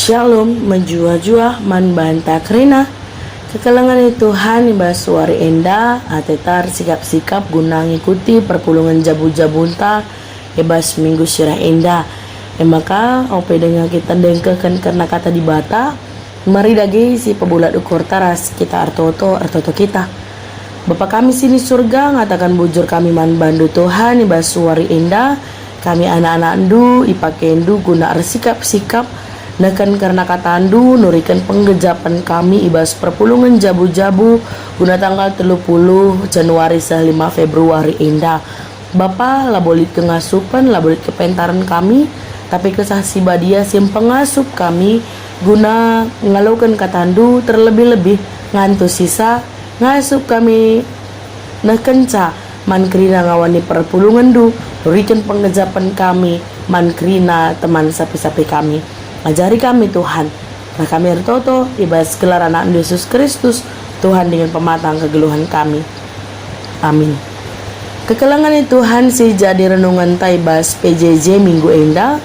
Shalom, menjua-jua man banta krina. Kekalangan Tuhan ibas suari enda atetar sikap-sikap guna ngikuti perpulungan jabu-jabunta ibas minggu sirah enda. Maka ope dengan kita dengkekan karena kata di bata. Mari lagi si pebulat ukur taras kita artoto kita. Bapa kami sini surga ngatakan bujur kami man bandu Tuhan ibas suari enda. Kami anak-anak ndu ipakendu guna sikap-sikap nekan karena katandu nurikan penggejapan kami ibas perpulungan jabu-jabu guna tanggal 30 Januari 5 Februari indah. Bapa labolit kengasupan labolit kepentaran kami tapi kesah si badia sim pengasup kami guna ngalaukan katandu terlebih-lebih ngantu sisa ngasup kami nekenca mankrina ngawani perpulungan du nurikan penggejapan kami mankrina teman sapi-sapi kami. Ajari kami Tuhan, nah kami ertoto ibas gelar anak Yesus Kristus Tuhan dengan pematang kegeluhan kami. Amin. Kekelangan Tuhan si jadi renungan taibas PJJ minggu enda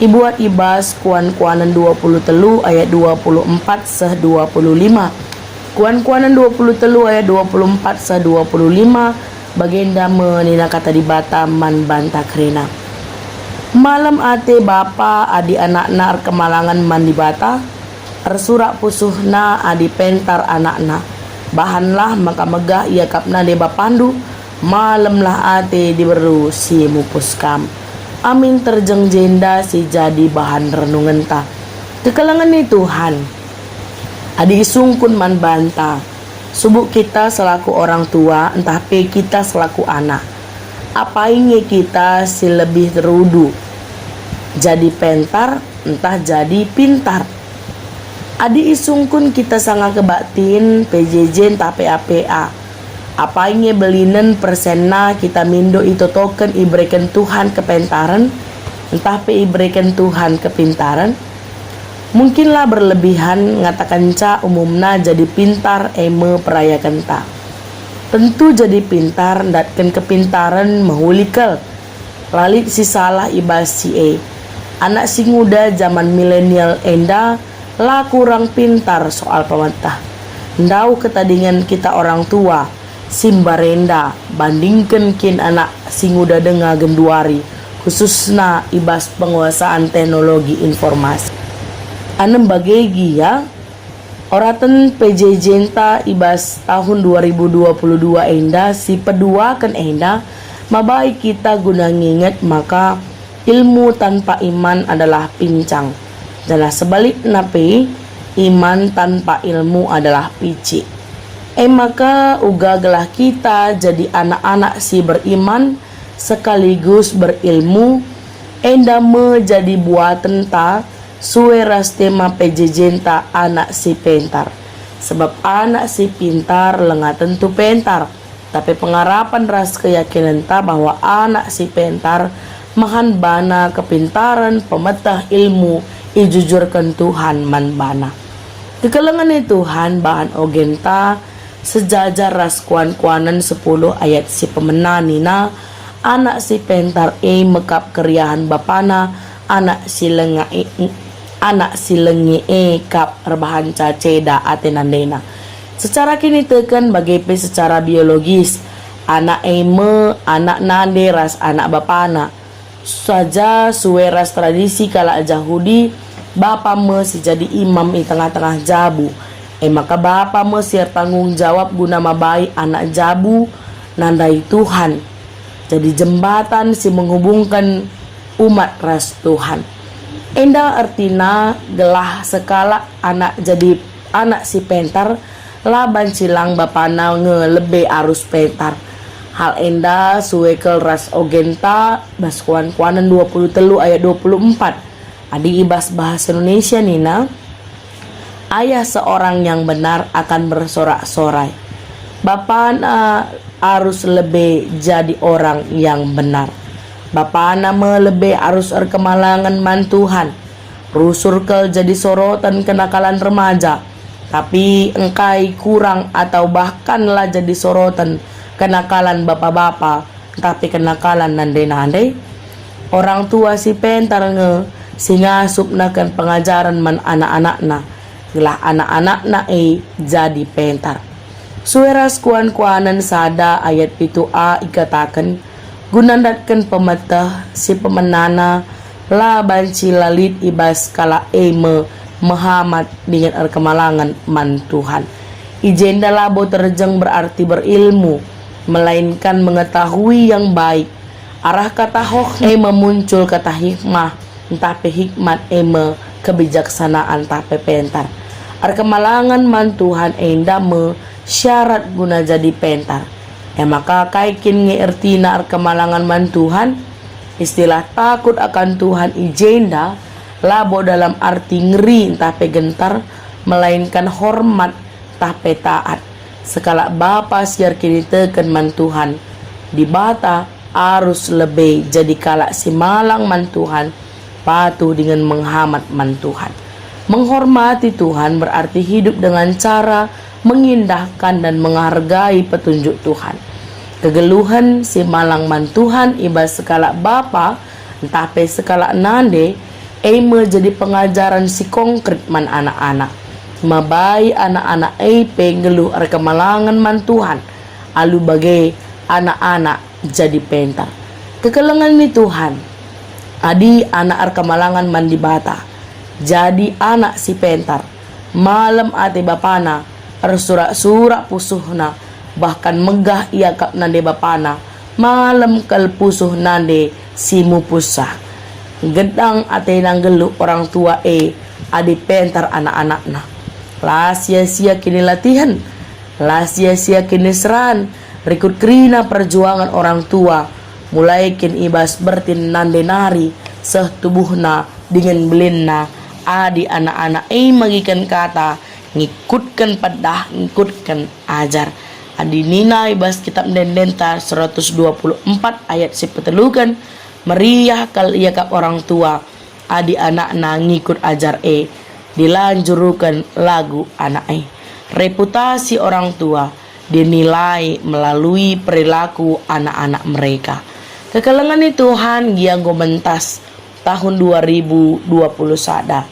ibuat ibas kuan-kuanan 20 telu ayat 24 seh 25. Kuan-kuanan 20 telu ayat 24 seh 25 bagenda menina kata di bata man banta krena. Malam ate bapa adi anak-na kemalangan mandi bata ersurak pusuhna adi pentar anak-na bahanlah maka megah ia kapna de bapandu malamlah ate diberu si mupuskam. Amin terjeng jenda si jadi bahan renungan ta. Kekalangan ni Tuhan adi isungkun man banta subuk kita selaku orang tua entah pe kita selaku anak apa ingin kita si lebih terudu jadi pentar entah jadi pintar adi isungkun kita sangat kebatin PJJ entah PAPA apa ingin belinen persena kita mindo itu token iberikan Tuhan kepentaran entah pe iberikan Tuhan kepintaran mungkinlah berlebihan ngatakan ca umumna jadi pintar eme perayakan ta. Tentu jadi pintar datkan kepintaran mahulikal lalit si salah ibas si anak si muda zaman milenial enda lah kurang pintar soal pemerintah ndau ketadingan kita orang tua simbarenda bandingkan kin anak si muda denga genduari khususna ibas penguasaan teknologi informasi anem bagegi ya. Oratan PJJ ta ibas tahun 2022 enda si pedua kan enda mabai kita guna nginget maka ilmu tanpa iman adalah pincang. Adalah sebalik nape iman tanpa ilmu adalah pici. Maka ugagalah kita jadi anak-anak si beriman sekaligus berilmu enda menjadi buatan ta sueras tema PJJ anak si pentar sebab anak si pintar lenga tentu pentar tapi pengarapan ras keyakinan ta bahwa anak si pentar mahan bana kepintaran pemetah ilmu ijujurkan Tuhan man bana kekalangan Tuhan bahan ogenta sejajar ras kuan-kuanan 10 ayat si pemenanina anak si pentar mekap keriahan bapana anak si lengi kap rebahan caceda atenandena. Secara kini tekan bagai secara biologis anak anak nande ras anak bapana saja sueras tradisi kala Yahudi bapa si jadi imam di tengah-tengah jabu maka bapa si tanggung jawab guna mabai anak jabu nandai Tuhan jadi jembatan si menghubungkan umat ras Tuhan. Enda artina gelah sekala anak jadi anak si pentar laban silang bapana ngelebe arus pentar hal enda suekel ras ogenta bas kuan-kuanan 20 telu ayat 24 adi ibas bahasa Indonesia nina ayah seorang yang benar akan bersorak-sorai bapana harus lebih jadi orang yang benar. Bapa nama lebih arus kemalangan man Tuhan rusurkel jadi sorotan kenakalan remaja tapi engkai kurang atau bahkanlah jadi sorotan kenakalan bapak-bapak tapi kenakalan nande-nande orang tua si pentar singasup na kan pengajaran man anak-anakna, gelah anak-anakna jadi pentar. Sueras kuan-kuanan sada ayat 7a ikatakan, gunandatkan pemetah si pemenana laban cilalit ibas kala Muhammad dengan kemalangan man Tuhan. Ijenda labo terjeng berarti berilmu, melainkan mengetahui yang baik. Arah kata hoh memuncul kata hikmah, tapi hikmat kebijaksanaan tapi pentar. Kemalangan man Tuhan dame syarat guna jadi pentar. Maka kaikin ngertina kemalangan man Tuhan, istilah takut akan Tuhan ijenda labo dalam arti ngeri tapi gentar, melainkan hormat tapi taat. Sekala bapa siar kini teken man Tuhan di bata arus lebih jadi kala si malang man Tuhan patuh dengan menghamat man Tuhan. Menghormati Tuhan berarti hidup dengan cara mengindahkan dan menghargai petunjuk Tuhan. Kegeluhan si malang man Tuhan ibas sekala bapa tapi sekala nande jadi pengajaran si konkret man anak-anak. Mabai anak-anak pengeluh kemalangan man Tuhan alu bagai anak-anak jadi pentar. Kekelengan ni Tuhan adi anak kemalangan man di bata jadi anak si pentar. Malam ate bapana surak-surak pusuhna, bahkan megah ia kap nande bapana. Malam kal pusuh nande si mupusah. Gedang ate nang geluh orang tua adi pentar anak-anakna. Lah sia-sia kini latihan, lah sia-sia kini seran, rikut kerina perjuangan orang tua. Mulai kin ibas bertin nande nari seh tubuhna dengan belinna. Adi anak-anak magikan kata ngikutkan padah, ngikutkan ajar. Adi nina ibas kitab dendentar 124 ayat sepetelukan, meriah kal ia kap orang tua adi anak na ngikut ajar dilanjurukan lagu anak reputasi orang tua dinilai melalui perilaku anak-anak mereka. Kekelengan Tuhan giang gomentas tahun 2020 sada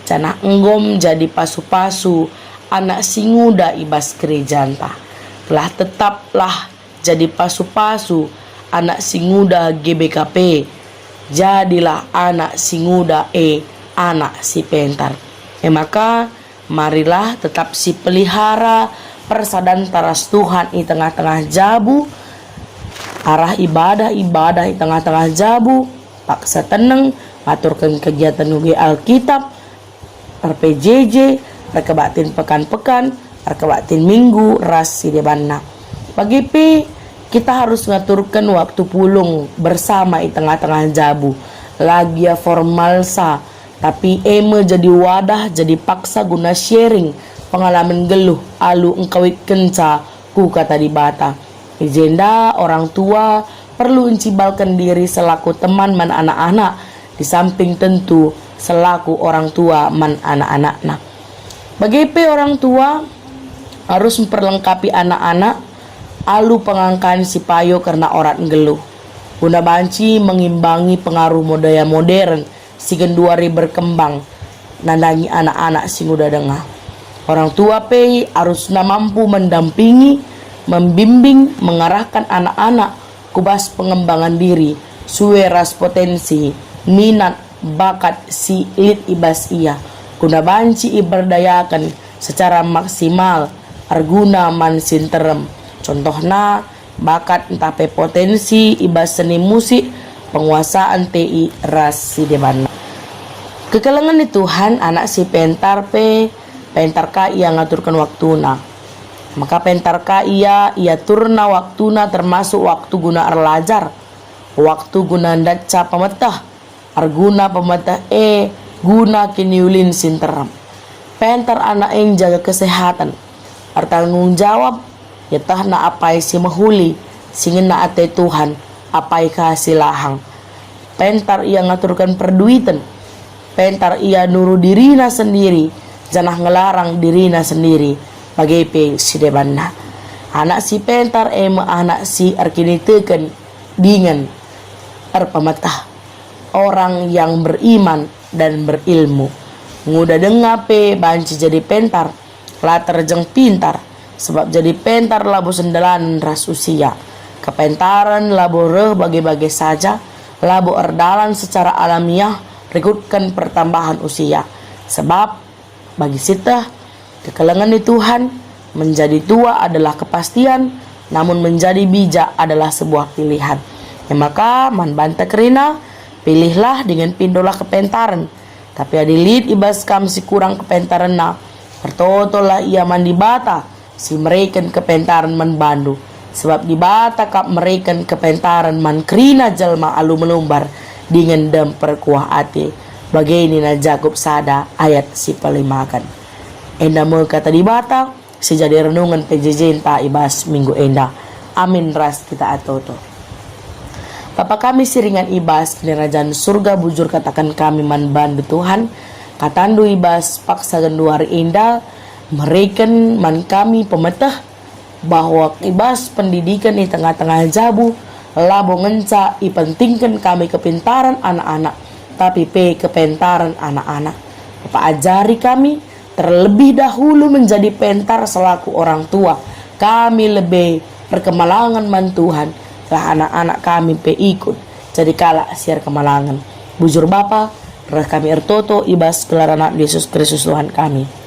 cana enggom jadi pasu-pasu anak singuda ibas kerejanta. Telah tetaplah jadi pasu-pasu anak singuda GBKP. Jadilah anak singuda anak si pentar. Maka marilah tetap si pelihara persadan taras Tuhan di tengah-tengah jabu. Arah ibadah-ibadah di tengah-tengah jabu. Paksa tenang aturkan kegiatan ugi Alkitab, RPJJ, rekebatin pekan-pekan, rekebatin minggu, ras si debanna. Pagi kita harus ngaturkan waktu pulung bersama di tengah-tengah jabu. Lagi ya formal sa, tapi jadi wadah, jadi paksa guna sharing pengalaman geluh alu engkawit kenca ku kata di bata. Agenda orang tua perlu encibalkan diri selaku teman man anak-anak, di samping tentu selaku orang tua man anak-anakna. Bagi orang tua harus memperlengkapi anak-anak alu pengangkan si payo karena orang geluh. Guna banci mengimbangi pengaruh budaya modern si genduari berkembang nandangi anak-anak si muda dengah. Orang tua harus mampu mendampingi, membimbing, mengarahkan anak-anak kubas pengembangan diri, sueras potensi, minat, bakat si lit ibas ia. Guna banci iberdayakan secara maksimal arguna man sinterem. Contohna bakat entah potensi ibas seni musik, penguasaan TI ras si debana. Kekelengan di Tuhan anak si pentar pentar ka ia ngaturkan waktuna. Maka pentar ka ia turna waktuna termasuk waktu guna arlajar, waktu guna ndaca pemetah, arguna pemetah guna kiniulin sinteram. Pentar anak yang jaga kesehatan, bertanggung jawab, ya tahna apai si mahuli, singin na ate Tuhan, apai kasilahang. Pentar ia ngaturkan perduitan, pentar ia nuru dirina sendiri, janah ngelarang dirina sendiri. Bagi si debanna anak si pentar anak si arkiniteken dengan pemetah orang yang beriman dan berilmu. Nguda dengape banci jadi pentar, latar jeng pintar, sebab jadi pentar labo sendalan ras usia. Kepentaran labo bagai-bagai saja, labo erdalan secara alamiah rekutkan pertambahan usia. Sebab bagi sita kekalangan di Tuhan, menjadi tua adalah kepastian, namun menjadi bijak adalah sebuah pilihan. Ya maka man banta kerina, pilihlah dengan pindolah kepentaran. Tapi adilit ibas kam si kurang kepentaran na, pertotolah ia mandi bata si mereken kepentaran man bandu. Sebab di bata kap mereken kepentaran man kerina jalma alu melumbar dengan dem perkuah ati. Bagini na Jakub sada ayat si palimakan. Enda mo kata di bata, si jadi renungan PJJ ta ibas minggu enda. Amin ras kita atoto. Bapa kami siringan ibas kerajaan surga bujur katakan kami man bandu Tuhan. Katandu ibas paksa gendu hari indah mereken man kami pemetah bahwa ibas pendidikan di tengah-tengah jabu labo ngenca ipentingkan kami kepintaran anak-anak tapi kepintaran anak-anak. Bapak ajari kami terlebih dahulu menjadi pentar selaku orang tua. Kami lebih perkemalangan man Tuhan lah anak-anak kami ikut jadi kala siar kemalangan. Bujur Bapa, kami ertoto ibas gelar anak Yesus Kristus Tuhan kami.